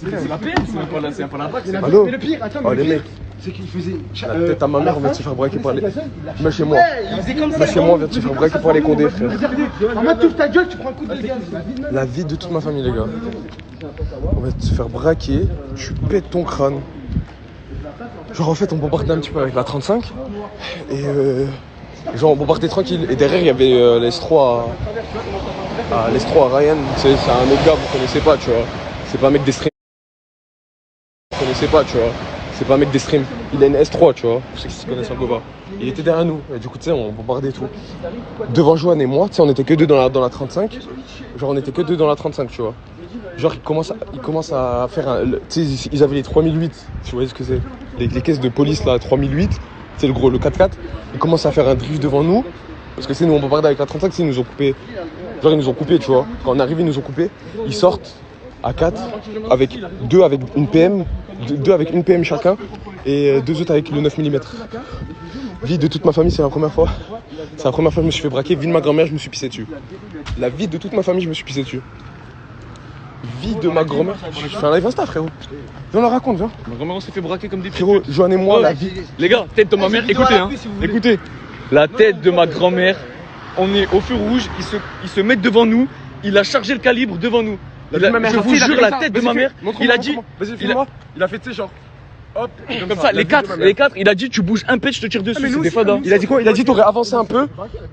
C'est la PM, c'est même pas la braque. Allô? Mais le pire, attends, Oh les mecs, c'est qu'il faisait. la tête à ma mère, on vient de se faire braquer par les. Mais chez moi. Il faisait comme ça. Mais chez moi, on vient de se faire braquer par les condés, frère. En mode, t'ouvres ta gueule, tu prends un coup de gaz. La vie de toute ma famille, les gars. On va se faire braquer, tu pètes ton crâne. Genre en fait on bombardait un petit peu avec la 35 et genre on bombardait tranquille et derrière il y avait l'S3 à Ryan, c'est un autre gars, vous connaissez pas, tu vois. C'est pas un mec des streams. Vous connaissez pas, tu vois. C'est pas un mec des streams. Il a une S3, tu vois. Je sais qu'ils se connaissent un peu pas. Il était derrière nous et du coup tu sais on bombardait tout. Devant Joanne et moi, tu sais on était que deux dans la 35. Genre on était que deux dans la 35, tu vois. Genre ils commencent à faire un. Tu sais, ils avaient les 3008, tu vois ce que c'est. Les caisses de police là, 3008, c'est le 4x4. Ils commencent à faire un drift devant nous. Parce que c'est nous on bombardait avec la 35, ils nous ont coupé. Genre ils nous ont coupé, tu vois. Quand on est arrivé, ils nous ont coupé. Ils sortent à 4 avec deux avec une PM, deux avec une PM chacun et deux autres avec le 9 mm. Vie de toute ma famille, c'est la première fois. C'est la première fois que je me suis fait braquer. Vie de ma grand-mère, je me suis pissé dessus. La vie de toute ma famille, je me suis pissé dessus. Vie de ma grand-mère. Je fais un live Insta, frérot. Viens, on la raconte, viens. Ma grand-mère, on s'est fait braquer comme des petits. Frérot, Joanne et moi, Oh, la vie. Les gars, tête de ma mère, écoutez, hein. Écoutez. La tête de ma grand-mère, on est au feu rouge, ils se mettent devant nous, il a chargé le calibre devant nous. Je vous jure, la tête de ma mère, il a dit. Vas-y, filme-moi. Il a fait, tu sais, genre. Hop, Comme ça, les quatre, il a dit tu bouges un peu, je te tire dessus, c'est des fadas. Il a dit quoi? Il a dit t'aurais avancé un peu.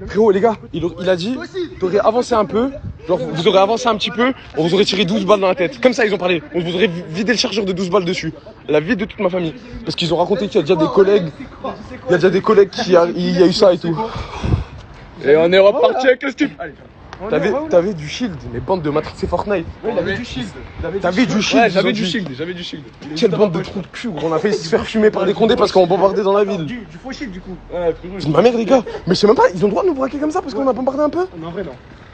Frérot, les gars, il a dit t'aurais avancé un peu. Genre, vous aurez avancé un petit peu, on vous aurait tiré 12 balles dans la tête. Comme ça, ils ont parlé. On vous aurait vidé le chargeur de 12 balles dessus. La vie de toute ma famille. Parce qu'ils ont raconté qu'il y a déjà des collègues. Il y a déjà des collègues il y a eu ça et tout. Et on est reparti avec le style. T'avais du shield, mais bande de matrixés Fortnite. Ouais, il avait du shield. T'avais du shield. Ouais, j'avais du shield. Quelle bande de trous de cul, gros. On a failli se faire fumer par des condés parce qu'on bombardait dans la ville. Du faux shield, du coup. Ma mère, les gars. Mais je sais même pas, ils ont le droit de nous braquer comme ça parce qu'on a bombardé un peu? Non, en vrai, non.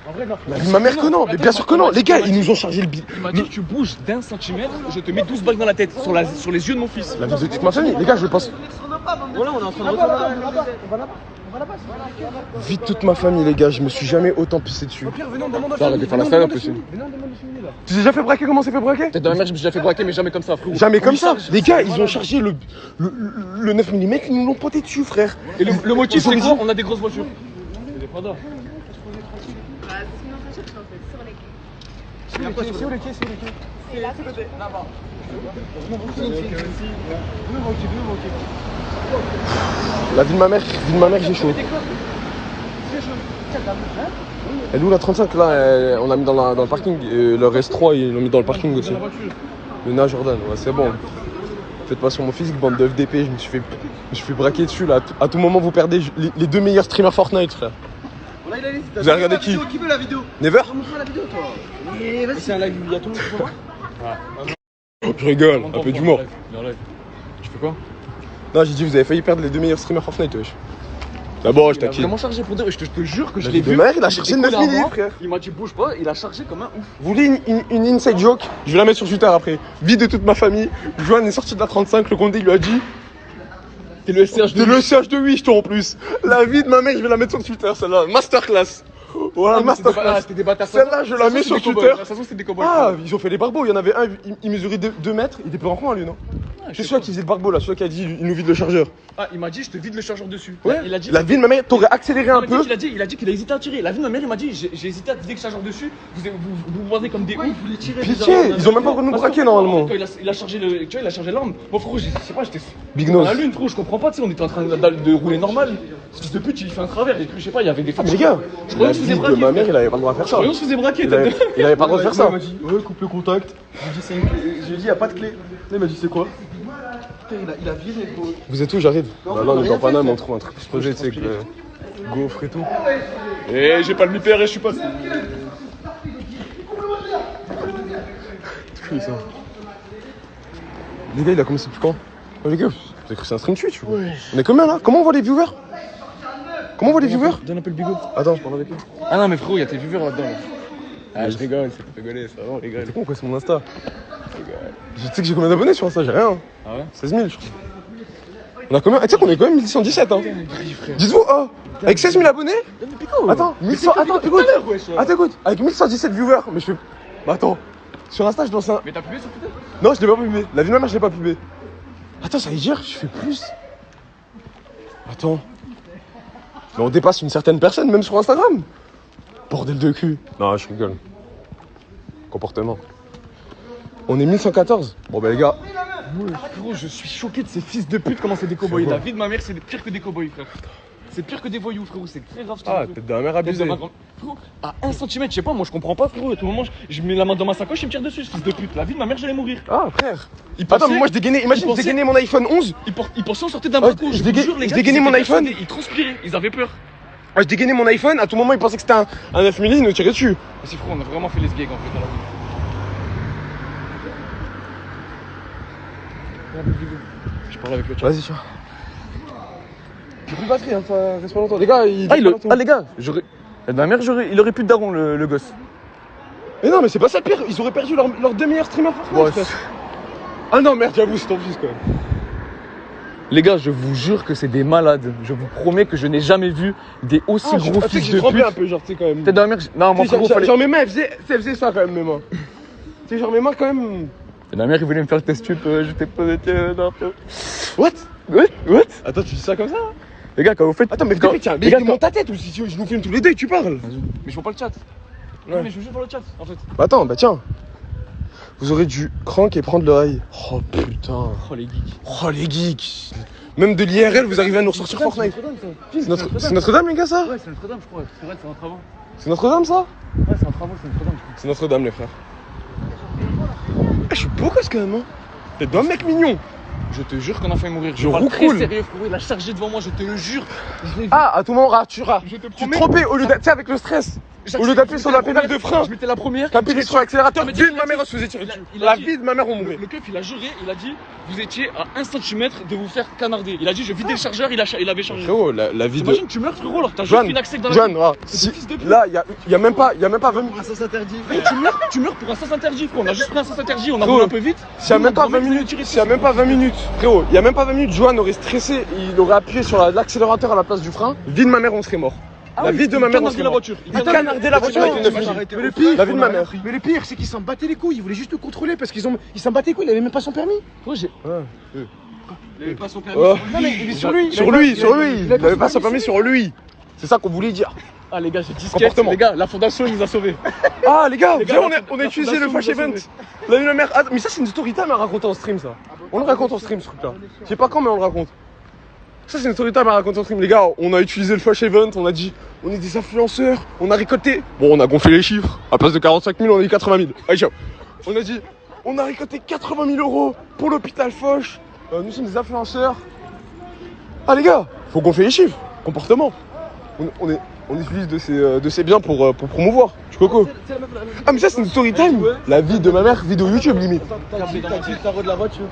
En vrai, non. La vie de ma mère que non, mais bien sûr que non. Les gars, ils nous ont chargé le billet. Il m'a dit tu bouges d'un centimètre, je te mets 12 balles dans la tête, sur les yeux de mon fils. La vie de toute ma famille, les gars, je pense. Voilà, on est en train de On va là-bas. Vie de toute ma famille, les gars, je me suis jamais autant pissé dessus. Pierre, venons, demande à Arrête de faire la star un peu, Venons, demande à Chimie, là. Tu t'es déjà fait braquer? Comment on s'est fait braquer? Tête de ma mère, je me suis déjà fait braquer, mais jamais comme ça, frérot. Jamais comme ça. Les gars, ils ont chargé le 9 mm, ils nous l'ont poté dessus, frère. Et le motif, Ils ont c'est dit- quoi? On a des grosses voitures. C'est des fadas. C'est où les quais? C'est là, c'est là-bas. La vie de ma mère, j'ai chaud. Elle est où la 35 là? On l'a mis dans le parking. Leur S3, ils l'ont mis dans le parking aussi. Le Na Jordan, ouais, c'est bon. Faites pas sur mon physique, bande de FDP. Je me suis fait braquer dessus là. À tout moment, vous perdez les deux meilleurs streamers Fortnite, frère. Vous avez regardé qui? Qui veut la vidéo? Never? Montre la vidéo, toi. Mais vas-y, c'est un live, il y a tout le monde qui voit. Oh, je rigole, un peu d'humour. Tu fais quoi? Non, j'ai dit, vous avez failli perdre les deux meilleurs streamers Fortnite, wesh. D'abord, je Il a t'inquiète. vraiment chargé pour dire, je te jure que je La l'ai vie de vu. mère, il a cherché le 9 mm, frère. Il m'a dit bouge pas, il a chargé comme un ouf. Vous voulez une inside joke? Je vais la mettre sur Twitter après. Vie de toute ma famille. Joanne est sortie de la 35, le condé lui a dit. T'es le SCH T'es le CH de 8, toi en plus. La vie de ma mère, je vais la mettre sur Twitter, celle-là. Masterclass. Voilà, masterclass. C'était des bâtards. Celle-là, je la mets sur Twitter. Ça se trouve, c'était des cowboys. Ah, ils ont fait les barbeaux. Il y en avait un, il mesurait 2 mètres. Il était plus grand lui, non? C'est celui qui faisait le barbeau là, celui qui a dit il nous vide le chargeur. Ah, il m'a dit je te vide le chargeur dessus. Ouais. Il a dit. La vie de ma mère, t'aurais accéléré un peu. Il a dit qu'il a hésité à tirer. La vie de ma mère, il m'a dit j'ai hésité à vider le chargeur dessus. Vous voyez comme des ouf. Il voulait tirer. Pitié, ils ont même pas encore nous braquer normalement. Il a chargé le. Tu vois, il a chargé l'arme. Moi, frérot, je sais pas, j'étais. Big Dans nose. la lune, frérot, je comprends pas, tu sais, on était en train de rouler normal. Ce fils de pute, il fait un travers. Et puis, je sais pas, il y avait des femmes. Mais les gars, je croyais la que je faisais vie de braquer. ma mère, il avait pas le droit de faire ça. On se faisait braquer, Il avait pas le droit de faire ça. Il m'a dit, ouais, coupe le contact. J'ai dit, y a pas de clé. Il m'a dit, c'est quoi? Il a viré, gros. Vous êtes où? J'arrive. Là, on est dans Paname, on trouve un truc explosé, tu sais, avec le gaufre et tout. Et j'ai pas le mi-père et je suis pas. Fou, ça. Les gars, il a commencé depuis quand? Oh, les gars, vous avez cru que c'est un stream Twitch ou quoi? On est combien là? Comment on voit les viewers? Comment on voit les viewers? Donne un peu le bigot. Attends, je parle avec lui. Ah non, mais frérot, il y a tes viewers là-dedans. Ah, je rigole, c'est pour rigoler, ça va, on rigole. C'est con quoi, c'est mon Insta. Tu sais que j'ai combien d'abonnés sur Insta? J'ai rien. Ah ouais? 16 000, je crois. On a combien? Tu sais qu'on est quand même 1117, hein. Dites-vous, oh, avec 16 000 abonnés? Attends, 1100, attends, écoute. Attends, écoute, avec 1117 viewers, mais je fais. Bah attends, Sur Insta, je lance un. Mais t'as pubé sur Twitter? Non, je l'ai pas pubé. La vie de ma mère, je l'ai pas pubé. Attends, ça veut dire, je fais plus. Attends. Mais on dépasse une certaine personne, même sur Instagram. Bordel de cul. Non, je rigole. Comportement. On est 1114. Bon, bah, les gars. Ouais, frérot, je suis choqué de ces fils de pute, comment c'est des cow-boys. La vie de ma mère, c'est pire que des cow-boys, frère. C'est pire que des voyous, frérot, c'est très grave. Ah, tête de ma mère abusée. Frérot, à 1 cm, je sais pas, moi je comprends pas, frérot. À tout moment, je mets la main dans ma sacoche, il me tire dessus, ce fils de pute. La vie de ma mère, j'allais mourir. Ah, frère. Attends, mais moi, je dégainais. Imagine, je dégainais mon iPhone 11. Ils pensaient en sortir d'un balcon. je vous jure, les gars, dégainais ils mon étaient iPhone. persuadés, ils transpiraient, ils avaient peur. Ah, je dégainais mon iPhone. À tout moment, ils pensaient que c'était un 9 mm, ils nous tiraient dessus. C'est frérot, on a vraiment fait les sgeeks en fait dans la vie. Je parle avec le chat. Vas-y, tu vois. J'ai plus de batterie, hein, ça reste pas longtemps. Les gars, les gars, ma mère, il aurait pu de daron, le gosse. Mais non, mais c'est pas ça le pire. Ils auraient perdu leur deux meilleurs streamers Fortnite. Ouais, ah non, merde, j'avoue, c'est ton fils quand même. Les gars, je vous jure que c'est des malades. Je vous promets que je n'ai jamais vu des aussi gros fils de pute. Un peu, genre, tu sais, quand même. Tête de ma mère, non, moi, frérot, fallait... Genre, mes mains, elles faisaient ça quand même, mes mains. Tu sais, genre, mes mains, quand même. Ma mère, il voulait me faire le test tube, je t'ai pas non. What? Attends, tu dis ça comme ça? Les gars, quand vous faites. Attends, mais tiens, mais monte ta tête ou si je nous filme tous les deux et tu parles. Mais je vois pas le chat. Ouais. Non, mais je veux juste voir le chat en fait. Bah attends, bah tiens. Vous aurez dû crank et prendre l'oreille. Oh putain. Oh les geeks. Oh les geeks. Même de l'IRL, vous arrivez à nous ressortir Fortnite. C'est Notre-Dame, les gars, ça? Ouais, c'est Notre-Dame, je crois. C'est vrai, c'est un travaux. C'est Notre-Dame, ça? Ouais, c'est un travaux, c'est Notre-Dame, je crois. C'est Notre-Dame, les frères. Je suis beau gosse quand même, hein. T'es d'un mec mignon. Je te jure qu'on a failli mourir. Je roule cool. Sérieux, frérot, il a chargé devant moi, je te le jure. Ah, à tout moment, tu te te trompais au lieu d'être, tu sais, avec le stress. Au lieu d'appuyer sur la pédale de frein, je mettais la première. t'appuies sur l'accélérateur. Mais Vie de ma mère, on se faisait tirer dessus. La vie de ma mère, on mourait. Le keuf, il a juré, il a dit, vous étiez à 1 cm de vous faire canarder. Il a dit, je vidais le chargeur, il avait chargé. Frérot, la vie de. T'imagines, tu meurs, frérot, alors t'as juste une accès dans la Joanne, là, y a même pas 20 Un sens interdit. Tu meurs pour un sens interdit, frérot. On a juste pris un sens interdit, on a roulé un peu vite. S'il y a même pas 20 minutes, frérot, il y a même pas 20 minutes, Joanne aurait stressé, il aurait appuyé sur l'accélérateur à la place du frein. Vie de ma mère, on serait mort. La vie de ma mère, on serait mort. Il a canardé la voiture avec une 9 mm. Mais le pire, la vie de ma mère. Mais le pire, c'est qu'ils s'en battaient les couilles. Ils voulaient juste le contrôler parce qu'ils s'en battaient les couilles. Il avait même pas son permis. Il avait pas son permis. Oh. Non mais il est sur lui. Sur lui. Il avait pas son permis sur lui. C'est ça qu'on voulait dire. Ah les gars, j'ai disquette. Les gars, la fondation, il nous a sauvés. Ah les gars, on a utilisé le flash event. La vie de ma mère. Ah, mais ça, c'est une story time à raconter en stream, ça. On le raconte en stream, ce truc-là. Je sais pas quand, mais on le raconte. Ça, c'est une story time à raconter en stream. Les gars, on a utilisé le flash event, on a dit, on est des influenceurs, on a récolté. Bon, on a gonflé les chiffres. À place de 45 000, on a dit 80 000. Allez, ciao. On a dit, on a récolté 80 000 € pour l'hôpital Foch. Nous sommes des influenceurs. Ah, les gars, faut gonfler les chiffres. Comportement. On utilise de ces biens pour promouvoir. Tu coco. Ah, mais ça, c'est une story time. La vie de ma mère, vidéo YouTube limite. T'as dit le tarot de la voiture.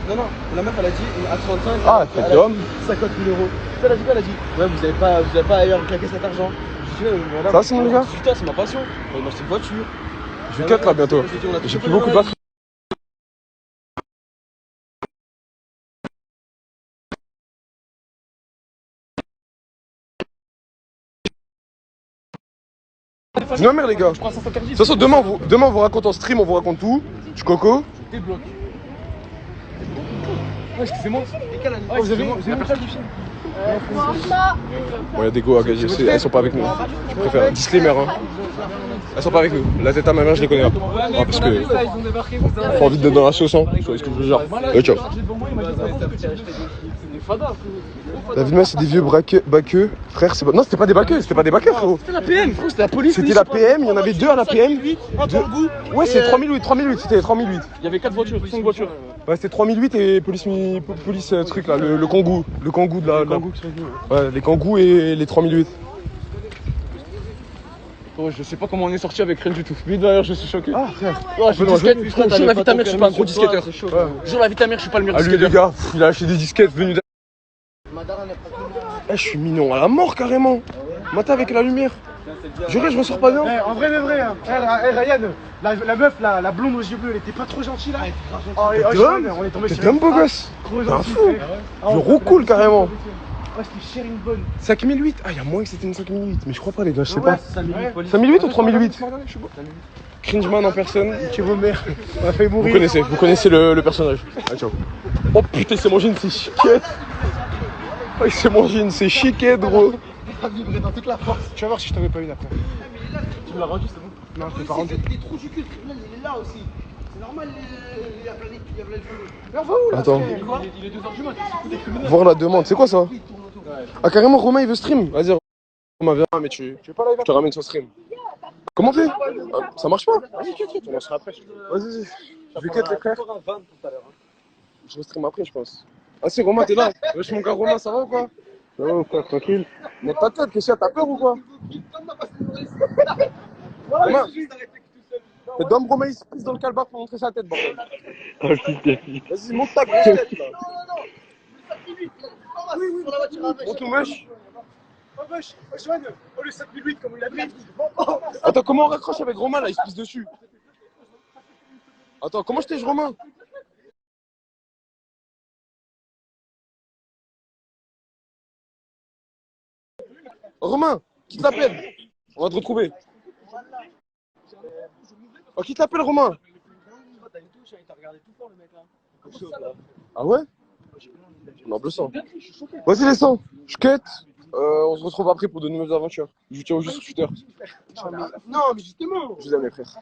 Non, la meuf elle a dit à 35. Ah, t'es d'homme. 50 000 €. Elle a dit quoi? Elle a dit ouais, vous avez pas ailleurs claqué cet argent. Je dis voilà. Ça, c'est mon gars. Putain, c'est ma passion. On va m'acheter une voiture. Je vais 4 là bientôt. J'ai plus beaucoup de batterie. Non, merde, les gars. De toute façon, demain, on vous raconte en stream, on vous raconte tout. Tu coco. Débloque. Ouais, excusez-moi. Vous avez une salle du film. Bon, il y a des go à gager, elles sont pas avec nous. Je préfère. Disclaimer, hein. Elles sont pas avec nous. La tête à ma mère, je les connais pas. Ah, parce que. J'ai envie d'être dans la sauce, hein. Vous voyez ce que je veux dire. Ciao. La vie de ma, c'est des vieux baqueux. Frère, c'est pas. Non, c'était pas des baqueux, frérot. C'était la PM, frérot, c'était la police. C'était la PM, il y en avait 2 à la PM. Ouais, c'est 3008, c'était 3008. Il y avait 4 voitures, 5 voitures. Ouais, c'était 3008 et police truc là, le Kangoo. Le Kangoo de la. Ouais, les Kangoo et les 3008. Oh, je sais pas comment on est sorti avec rien du tout. Mais d'ailleurs, je suis choqué. Ah, frère. Ouais, je suis disquette. Jure la vie de ta mère, je suis pas un gros disquetteur. Jure la vie de ta mère, je suis pas le meilleur disquetteur. Ah, lui, les gars, il a acheté des disquettes venus je suis mignon à la mort carrément. Matin avec la lumière. Juré, je ressors pas bien. En vrai, mais vrai. Hein. Ryan, la meuf, la blonde aux yeux bleus, elle était pas trop gentille là. On est tombé sur un beau gosse. T'es un fou. Je roule cool carrément. Ouais, c'était sharing bonne. 5008. Ah, il y a moins que c'était une 5008. Mais je crois pas, les gars, je sais Ouais, pas. 5008 ou 3008? Cringeman en personne, qui vos mères. On a failli mourir. Vous connaissez le personnage. Ah, ciao. Oh putain, c'est mon jean, c'est chiquette. Oh, c'est mon jean, c'est chiquette, gros. Ça vibrait dans toute la force. Tu vas voir si je t'avais pas une après. Tu me l'as rendu, c'est bon? Non, je l'ai pas rendu. Les trous du cul, le tribunal, il est là aussi. C'est normal, il y a plein de choses. Mais on va où là? Attends. Il est 2h du matin, c'est des criminels. Voir la demande, c'est quoi ça? Ah, carrément, Romain, il veut stream. Vas-y, Romain, viens, mais tu veux pas live? Je te ramène sur stream. Comment on fait? Ah, ça marche pas? Vas-y, on lancera après. Vas-y. Je vais cut les frères. Je stream après, je pense. Ah, c'est Romain, t'es là? Wesh, mon gars, Romain, ça va ou quoi? Ça va ou quoi? Tranquille. Monte ta tête, qu'est-ce que t'as peur ou quoi? Romain, le dame Romain, il se pisse dans le calbar pour montrer sa tête, bordel. Oh putain. Vas-y, monte ta grosse tête là. Oui, sur la voiture avec. Monte tout mèche. Oh, wesh, Joanne, oh le 5008, comme il a dit. Attends, comment on raccroche avec Romain là? Il se pisse dessus. Attends, comment je t'ai Romain? Romain, qui t'appelle? On va te retrouver. Oh, qui t'appelle Romain? Ah ouais? Non, bleu sang. Vas-y les sangs, je cut. On se retrouve après pour de nouvelles aventures. Je vous tiens au juste sur Twitter. Non, mais justement. Je vous aime les frères.